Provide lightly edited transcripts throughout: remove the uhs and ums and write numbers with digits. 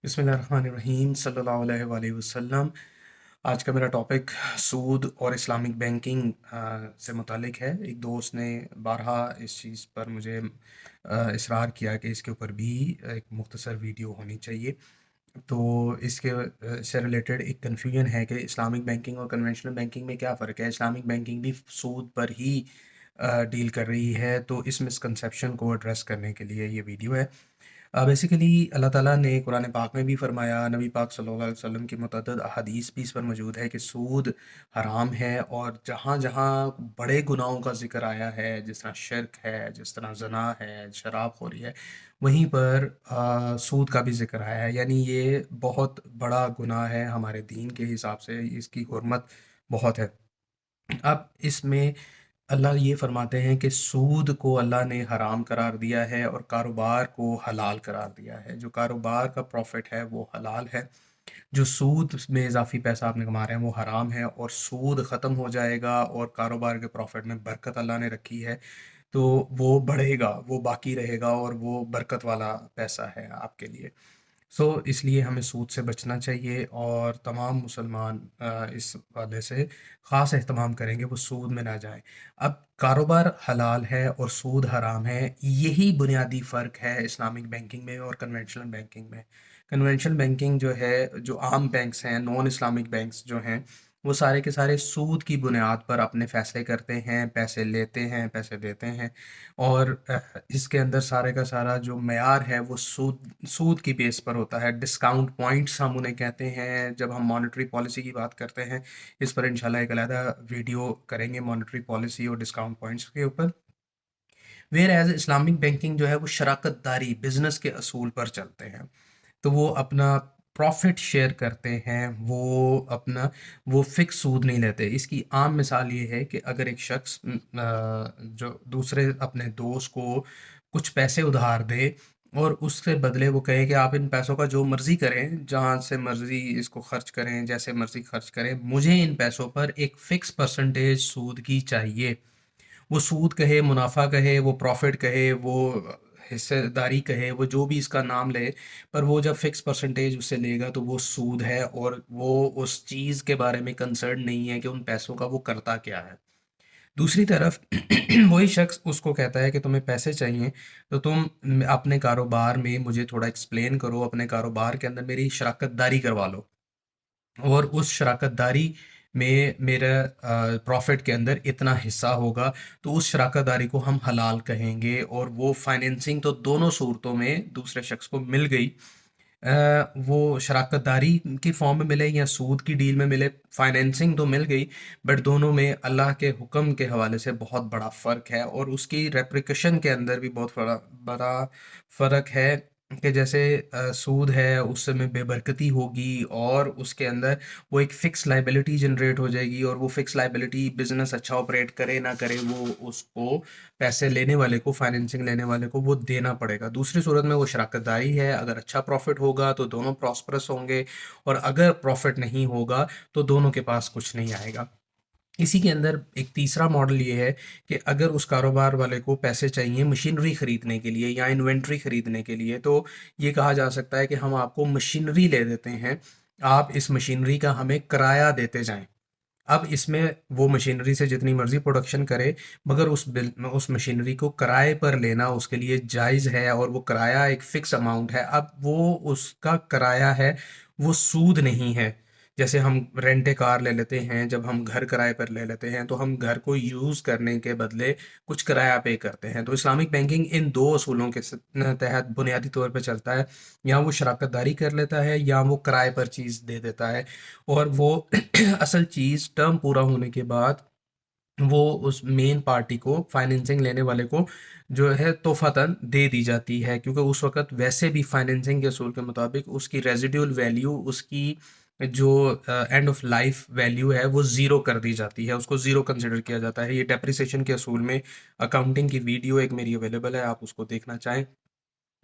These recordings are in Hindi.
बिस्मिल्लाहिर्रहमानिर्रहीम सल्लल्लाहु अलैहि वसल्लम। आज का मेरा टॉपिक सूद और इस्लामिक बैंकिंग से मुतालिक है। एक दोस्त ने बारहा इस चीज़ पर मुझे इसरार किया कि इसके ऊपर भी एक मुख्तसर वीडियो होनी चाहिए। तो इससे रिलेटेड एक कन्फ्यूजन है कि इस्लामिक बैंकिंग और कन्वेंशनल बैंकिंग में क्या फ़र्क है। इस्लामिक बैंकिंग भी सूद पर ही डील कर रही है, तो इस मिसकंसेप्शन को एड्रेस करने के लिए ये वीडियो है। बेसिकली अल्लाह ताला ने कुरान पाक में भी फ़रमाया, नबी पाक सल्लल्लाहु अलैहि वसल्लम की मुतअद्दिद अहादीस भी इस पर मौजूद है कि सूद हराम है। और जहाँ-जहाँ बड़े गुनाहों का ज़िक्र आया है, जिस तरह शिर्क है, जिस तरह ज़िना है, शराबखोरी है, वहीं पर सूद का भी ज़िक्र आया है। यानी ये बहुत बड़ा गुनाह है हमारे दीन के हिसाब से, इसकी हुर्मत बहुत है। अब इसमें अल्लाह ये फ़रमाते हैं कि सूद को अल्लाह ने हराम करार दिया है और कारोबार को हलाल करार दिया है। जो कारोबार का प्रॉफ़िट है वो हलाल है, जो सूद में इज़ाफ़ी पैसा आपने कमा रहे हैं वो हराम है। और सूद ख़त्म हो जाएगा और कारोबार के प्रॉफ़िट में बरकत अल्लाह ने रखी है, तो वो बढ़ेगा, वो बाकी रहेगा और वो बरकत वाला पैसा है आपके लिए। इसलिए हमें सूद से बचना चाहिए और तमाम मुसलमान इस वाले से ख़ास एहतमाम करेंगे वो सूद में ना जाएँ। अब कारोबार हलाल है और सूद हराम है, यही बुनियादी फ़र्क है इस्लामिक बैंकिंग में और कन्वेंशनल बैंकिंग में। कन्वेंशनल बैंकिंग जो है, जो आम बैंक्स हैं, नॉन इस्लामिक बैंक्स जो हैं, वो सारे के सारे सूद की बुनियाद पर अपने फ़ैसले करते हैं, पैसे लेते हैं, पैसे देते हैं। और इसके अंदर सारे का सारा जो मेयार है वो सूद सूद की बेस पर होता है। डिस्काउंट पॉइंट्स हम उन्हें कहते हैं जब हम मॉनेटरी पॉलिसी की बात करते हैं। इस पर इंशाल्लाह एक अलहदा वीडियो करेंगे मॉनेटरी पॉलिसी और डिस्काउंट पॉइंट्स के ऊपर। वेयर एज़ इस्लामिक बैंकिंग जो है वो शराकत दारी बिज़नेस के असूल पर चलते हैं। तो वो अपना प्रॉफ़िट शेयर करते हैं, वो फ़िक्स सूद नहीं लेते। इसकी आम मिसाल ये है कि अगर एक शख़्स जो दूसरे अपने दोस्त को कुछ पैसे उधार दे और उसके बदले वो कहे कि आप इन पैसों का जो मर्ज़ी करें, जहाँ से मर्ज़ी इसको ख़र्च करें, जैसे मर्ज़ी ख़र्च करें, मुझे इन पैसों पर एक फ़िक्स परसेंटेज सूद की चाहिए। वो सूद कहे, मुनाफ़ा कहे, वो प्रॉफ़िट कहे, वो हिस्सेदारी कहे, वो जो भी इसका नाम ले, पर वो जब फ़िक्स परसेंटेज उससे लेगा तो वो सूद है और वो उस चीज़ के बारे में कंसर्न नहीं है कि उन पैसों का वो करता क्या है। दूसरी तरफ वही शख़्स उसको कहता है कि तुम्हें पैसे चाहिए, तो तुम अपने कारोबार में मुझे थोड़ा एक्सप्लेन करो, अपने कारोबार के अंदर मेरी शराकत दारी करवा लो। और उस शराकत दारी में मेरा प्रॉफ़िट के अंदर इतना हिस्सा होगा, तो उस शराकत दारी को हम हलाल कहेंगे। और वो फाइनेंसिंग तो दोनों सूरतों में दूसरे शख्स को मिल गई। वो शराकत दारी की फ़ॉर्म में मिले या सूद की डील में मिले, फाइनेंसिंग तो मिल गई, बट दोनों में अल्लाह के हुक्म के हवाले से बहुत बड़ा फ़र्क है और उसकी रेप्रिकशन के अंदर भी बहुत बड़ा बड़ा फ़र्क है। कि जैसे सूद है उसमें बेबरकती होगी और उसके अंदर वो एक फ़िक्स लायबिलिटी जनरेट हो जाएगी और वो फ़िक्स लायबिलिटी बिज़नेस अच्छा ऑपरेट करे ना करे, वो उसको पैसे लेने वाले को, फाइनेंसिंग लेने वाले को वो देना पड़ेगा। दूसरी सूरत में वो शराकतदारी है, अगर अच्छा प्रॉफ़िट होगा तो दोनों प्रॉस्परस होंगे और अगर प्रॉफ़िट नहीं होगा तो दोनों के पास कुछ नहीं आएगा। इसी के अंदर एक तीसरा मॉडल ये है कि अगर उस कारोबार वाले को पैसे चाहिए मशीनरी खरीदने के लिए या इन्वेंट्री खरीदने के लिए, तो ये कहा जा सकता है कि हम आपको मशीनरी ले देते हैं, आप इस मशीनरी का हमें किराया देते जाएं। अब इसमें वो मशीनरी से जितनी मर्ज़ी प्रोडक्शन करे, मगर उस मशीनरी को किराए पर लेना उसके लिए जायज़ है और वो किराया एक फ़िक्स अमाउंट है। अब वो उसका किराया है, वो सूद नहीं है। जैसे हम रेंट ए कार ले लेते हैं, जब हम घर किराए पर ले लेते हैं, तो हम घर को यूज़ करने के बदले कुछ किराया पे करते हैं। तो इस्लामिक बैंकिंग इन 2 असूलों के तहत बुनियादी तौर पे चलता है। या वो शराकत दारी कर लेता है या वो किराए पर चीज़ दे देता है। और वो असल चीज़ टर्म पूरा होने के बाद वो उस मेन पार्टी को, फाइनेंसिंग लेने वाले को जो है तोहफ़तन दे दी जाती है, क्योंकि उस वक़्त वैसे भी फाइनेंसिंग के असूल के मुताबिक उसकी रेज़िडुअल वैल्यू, उसकी जो एंड ऑफ लाइफ वैल्यू है वो ज़ीरो कर दी जाती है, उसको ज़ीरो कंसिडर किया जाता है। ये डेप्रिसिएशन के असूल में अकाउंटिंग की वीडियो एक मेरी अवेलेबल है, आप उसको देखना चाहें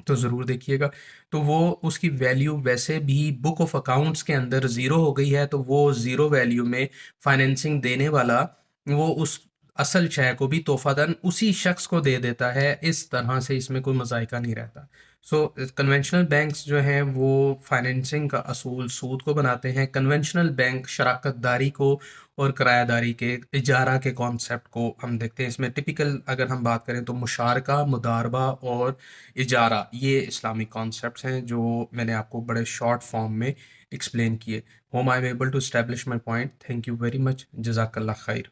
तो ज़रूर देखिएगा। तो वो उसकी वैल्यू वैसे भी बुक ऑफ अकाउंट्स के अंदर ज़ीरो हो गई है, तो वो ज़ीरो वैल्यू में फाइनेंसिंग देने वाला वो उस असल शय को भी तोहफ़ातन उसी शख्स को दे देता है। इस तरह से इसमें कोई मज़ायका नहीं रहता। सो कन्वेंशनल बैंक्स जो हैं वो फाइनेंसिंग का असूल सूद को बनाते हैं। कन्वेंशनल बैंक शराकतदारी को और किरायादारी के इजारा के कॉन्सेप्ट को हम देखते हैं। इसमें टिपिकल अगर हम बात करें तो मुशारका, मुदारबा और इजारा, ये इस्लामिक कॉन्सेप्ट्स हैं जो मैंने आपको बड़े शॉर्ट फॉर्म में एक्सप्लेन किए। Hope I am able to establish my point. Thank you very much. जज़ाकल्लाह खैर।